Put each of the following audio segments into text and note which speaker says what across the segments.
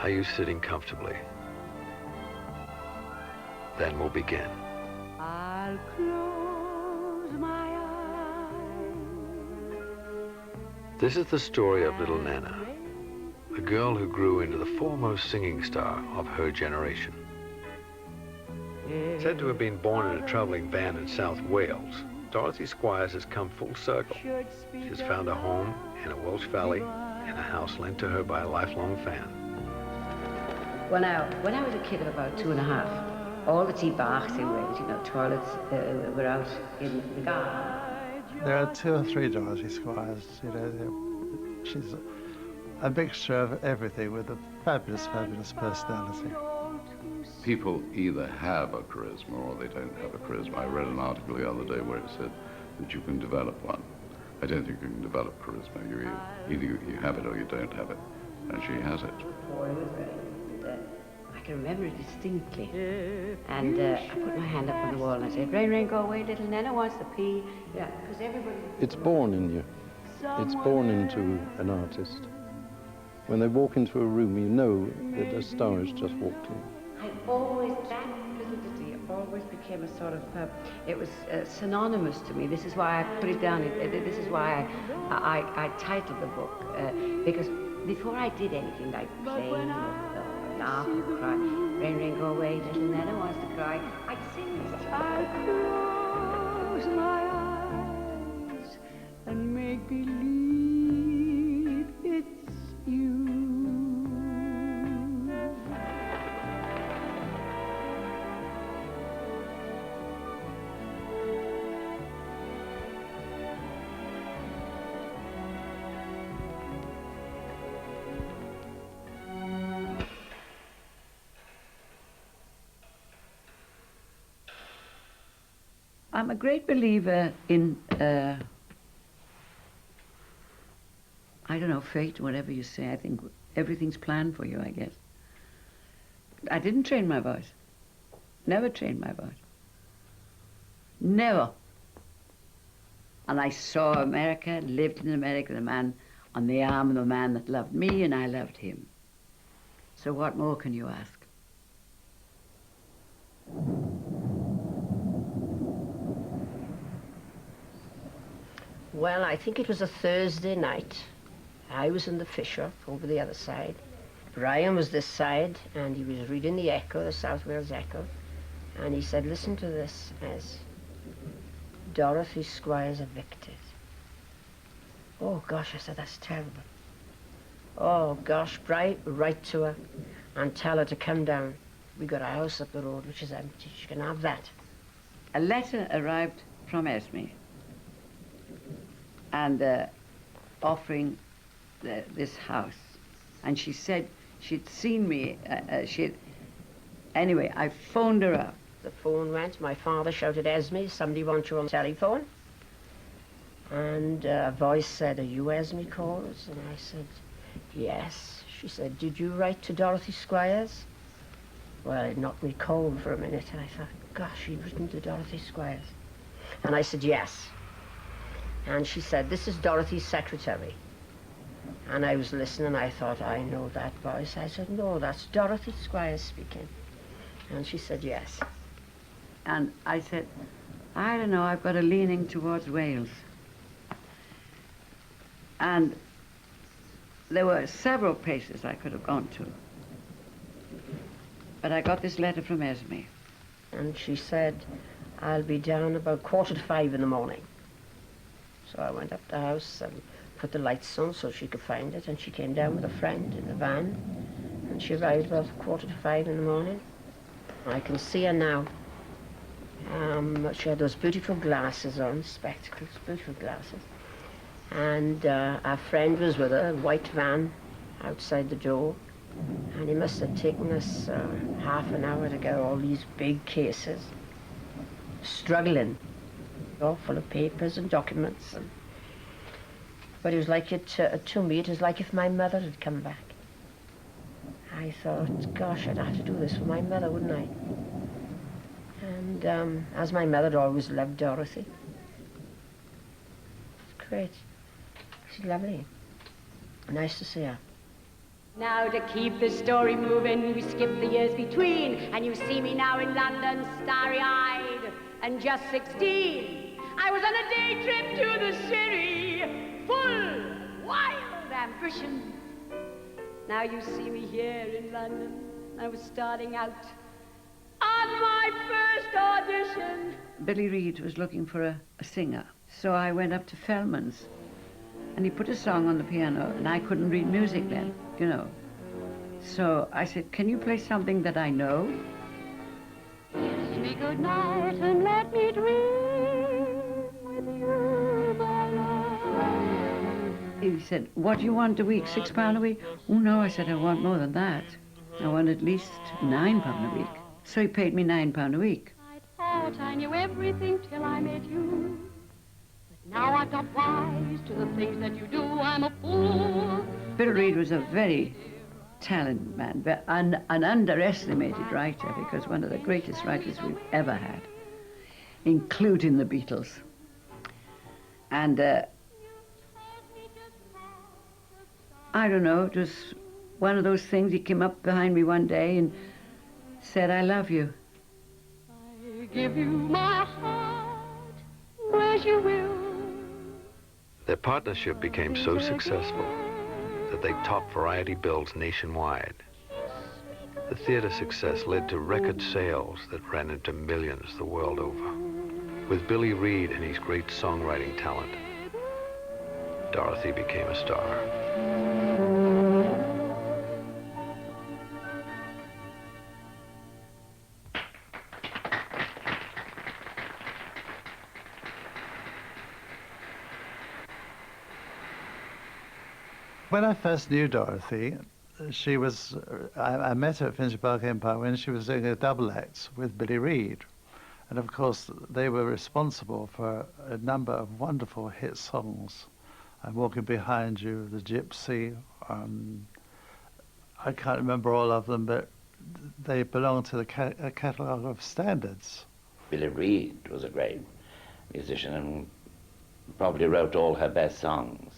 Speaker 1: Are you sitting comfortably? Then we'll begin.
Speaker 2: I'll close my eyes.
Speaker 1: This is the story of little Nana, a girl who grew into the foremost singing star of her generation. Said to have been born in a travelling band in South Wales, Dorothy Squires has come full circle. She's found a home in a Welsh valley in a house lent to her by a lifelong fan.
Speaker 3: When I was a kid of about 2.5, all the tea baths in Wales, you know, toilets were out in the garden.
Speaker 4: There are 2 or 3 Dorothy Squires, you know. She's a mixture of everything with a fabulous, fabulous personality.
Speaker 5: People either have a charisma or they don't have a charisma. I read an article the other day where it said that you can develop one. I don't think you can develop charisma. Either you have it or you don't have it, and she has it.
Speaker 3: I can remember it distinctly. And I put my hand up on the wall and I said, "Rain, rain, go away, little Nana wants to pee." Yeah, because everybody...
Speaker 6: It's born in you. It's born into an artist. When they walk into a room, you know that a star has just walked in.
Speaker 3: That fluidity always became a sort of, it was synonymous to me. This is why I put it down. This is why I titled the book. Because before I did anything like play or laugh or cry, "Rain, rain, go away, little Nana wants to cry," I'd sing this.
Speaker 2: I close my eyes and make believe it's you. I'm a great believer in, I don't know, fate, whatever you say. I think everything's planned for you, I guess. I didn't train my voice. Never trained my voice. Never. And I saw America, lived in America, the man on the arm of the man that loved me, and I loved him. So what more can you ask?
Speaker 7: Well, I think it was a Thursday night. I was in the fish shop over the other side. Brian was this side, and he was reading the Echo, the South Wales Echo, and he said, "Listen to this, as Dorothy Squires evicted." Oh gosh, I said, that's terrible. Oh gosh, Brian, write to her and tell her to come down. We got a house up the road which is empty. She can have that.
Speaker 3: A letter arrived from Esme, and offering this house. And she said she'd seen me, anyway, I phoned her up.
Speaker 7: The phone went, my father shouted, "Esme, somebody wants you on the telephone." And a voice said, "Are you Esme Calls?" And I said, "Yes." She said, "Did you write to Dorothy Squires?" Well, it knocked me cold for a minute, and I thought, gosh, she'd written to Dorothy Squires. And I said, "Yes." And she said, "This is Dorothy's secretary." And I was listening, I thought, I know that voice. I said, "No, that's Dorothy Squires speaking." And she said, "Yes."
Speaker 3: And I said, "I don't know, I've got a leaning towards Wales." And there were several places I could have gone to. But I got this letter from Esme.
Speaker 7: And she said, "I'll be down about 4:45 in the morning." So I went up the house and put the lights on so she could find it, and she came down with a friend in the van, and she arrived about 4:45 in the morning. I can see her now. She had those beautiful glasses on, spectacles, beautiful glasses. And our friend was with her, a white van outside the door, and he must have taken us half an hour to get all these big cases, struggling, all full of papers and documents. But it was like to me, it was like if my mother had come back. I thought, gosh, I'd have to do this for my mother, wouldn't I? And as my mother had always loved Dorothy. It's great. She's lovely. Nice to see her.
Speaker 3: Now to keep the story moving, we skip the years between, and you see me now in London, starry-eyed and just 16. I was on a day trip to the city, full, wild ambition. Now you see me here in London. I was starting out on my first audition. Billy Reid was looking for a singer, so I went up to Feldman's, and he put a song on the piano, and I couldn't read music then, you know. So I said, can you play something that I know? Kiss me good night and let me dream with you, my love. He said, what do you want a week, £6 a week? Oh no, I said, I want more than that. I want at least £9 a week. So he paid me £9 a week. I thought I knew everything till I met you. But now I've got wise to the things that you do, I'm a fool. Bill Reid was a very talented man, but an underestimated writer, because one of the greatest writers we've ever had, including the Beatles. And I don't know, it was one of those things. He came up behind me one day and said, I love you. I give you my heart, as you will.
Speaker 1: Their partnership became so successful that they topped variety bills nationwide. The theater success led to record sales that ran into millions the world over. With Billy Reid and his great songwriting talent, Dorothy became a star.
Speaker 4: When I first knew Dorothy, she was, I met her at Finchley Park Empire when she was doing a double act with Billy Reid. And of course, they were responsible for a number of wonderful hit songs. I'm Walking Behind You, The Gypsy, I can't remember all of them, but they belong to the catalogue of standards.
Speaker 8: Billy Reid was a great musician and probably wrote all her best songs.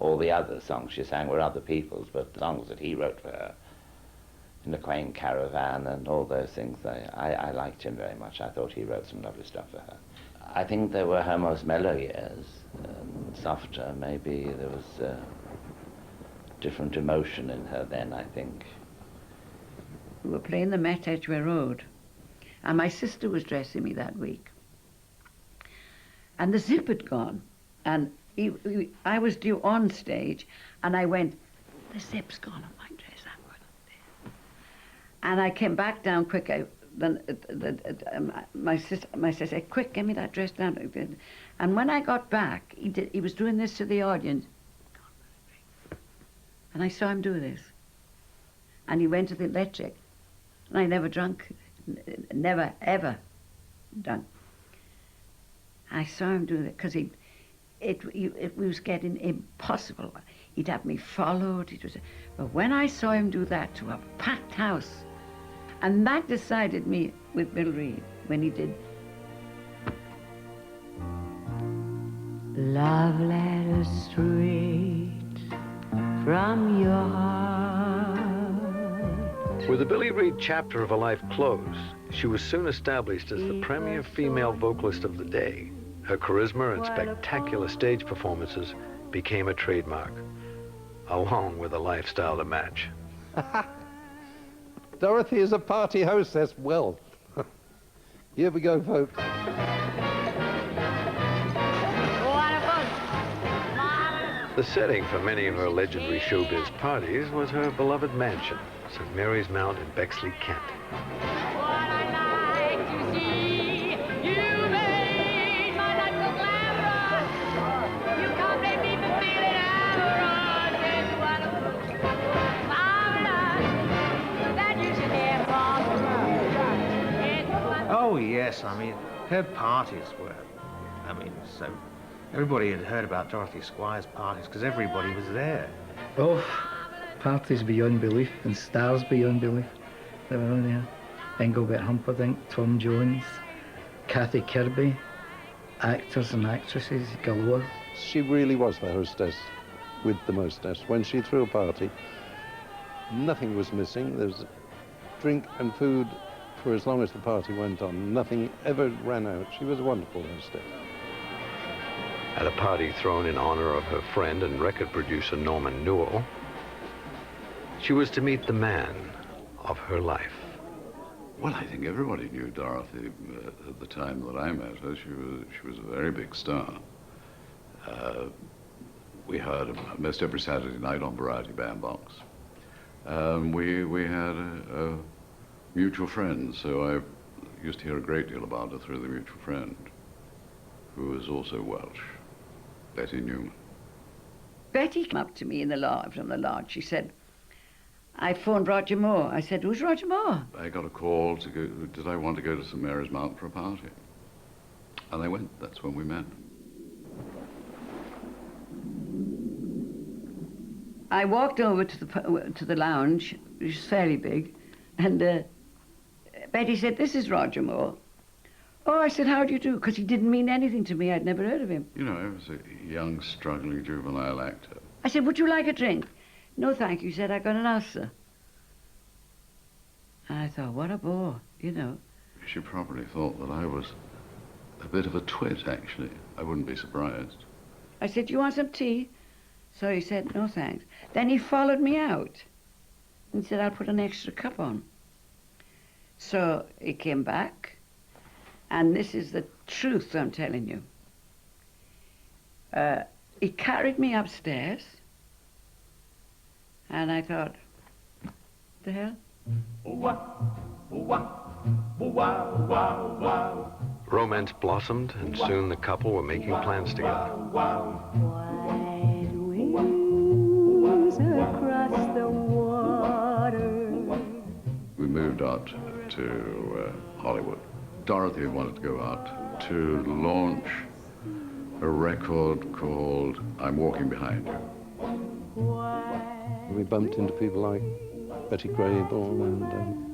Speaker 8: All the other songs she sang were other people's, but the songs that he wrote for her, In the Quaint Caravan and all those things, I liked him very much. I thought he wrote some lovely stuff for her. I think they were her most mellow years, softer. Maybe there was different emotion in her then, I think.
Speaker 2: We were playing the Met Edgware Road, and my sister was dressing me that week. And the zip had gone, and I was due on stage, and I went, the zip's gone on my dress, I'm going up there. And I came back down quick. My sister said, quick, give me that dress down. And when I got back, he was doing this to the audience. And I saw him do this. And he went to the electric, and I never drunk, never, ever drunk. I saw him do that, because it was getting impossible. He'd have me followed. But when I saw him do that to a packed house, and that decided me with Bill Reid, when he did Love letters straight from your heart.
Speaker 1: With the Billy Reid chapter of her life closed, she was soon established as the premier female vocalist of the day. Her charisma and spectacular stage performances became a trademark, along with a lifestyle to match.
Speaker 6: Dorothy is a party hostess. Well, here we go, folks.
Speaker 1: The setting for many of her legendary showbiz parties was her beloved mansion, St. Mary's Mount in Bexley, Kent.
Speaker 9: Oh yes, I mean, her parties were, so everybody had heard about Dorothy Squires' parties because everybody was there.
Speaker 10: Oh, parties beyond belief and stars beyond belief. They were on there. Engelbert Humperdinck, Tom Jones, Kathy Kirby, actors and actresses galore.
Speaker 6: She really was the hostess with the mostess. When she threw a party, Nothing was missing. There was drink and food for as long as the party went on. Nothing ever ran out. She was a wonderful hostess.
Speaker 1: At a party thrown in honor of her friend and record producer Norman Newell, she was to meet the man of her life.
Speaker 5: Well, I think everybody knew Dorothy at the time that I met her. She was a very big star. We heard almost every Saturday night on Variety Bandbox. We had a mutual friend, so I used to hear a great deal about her through the mutual friend, who was also Welsh, Betty Newman.
Speaker 2: Betty came up to me in the lodge, from the lodge. She said, I phoned Roger Moore. I said, who's Roger Moore?
Speaker 5: I got a call to go, did I want to go to St. Mary's Mount for a party? And I went. That's when we met.
Speaker 2: I walked over to the lounge, which is fairly big, and Betty said, this is Roger Moore. Oh, I said, how do you do? Because he didn't mean anything to me. I'd never heard of him.
Speaker 5: You know, I was a young, struggling juvenile actor.
Speaker 2: I said, would you like a drink? No, thank you. He said, I got an ulcer. And I thought, what a bore, you know.
Speaker 5: She probably thought that I was a bit of a twit, actually. I wouldn't be surprised.
Speaker 2: I said, do you want some tea? So he said, no, thanks. Then he followed me out and said, I'll put an extra cup on. So he came back, and this is the truth I'm telling you. He carried me upstairs, and I thought, the hell?
Speaker 1: Romance blossomed, and soon the couple were making plans together.
Speaker 11: White wings across the water.
Speaker 5: We moved out to Hollywood. Dorothy wanted to go out to launch a record called I'm Walking Behind You.
Speaker 6: We bumped into people like Betty Grable and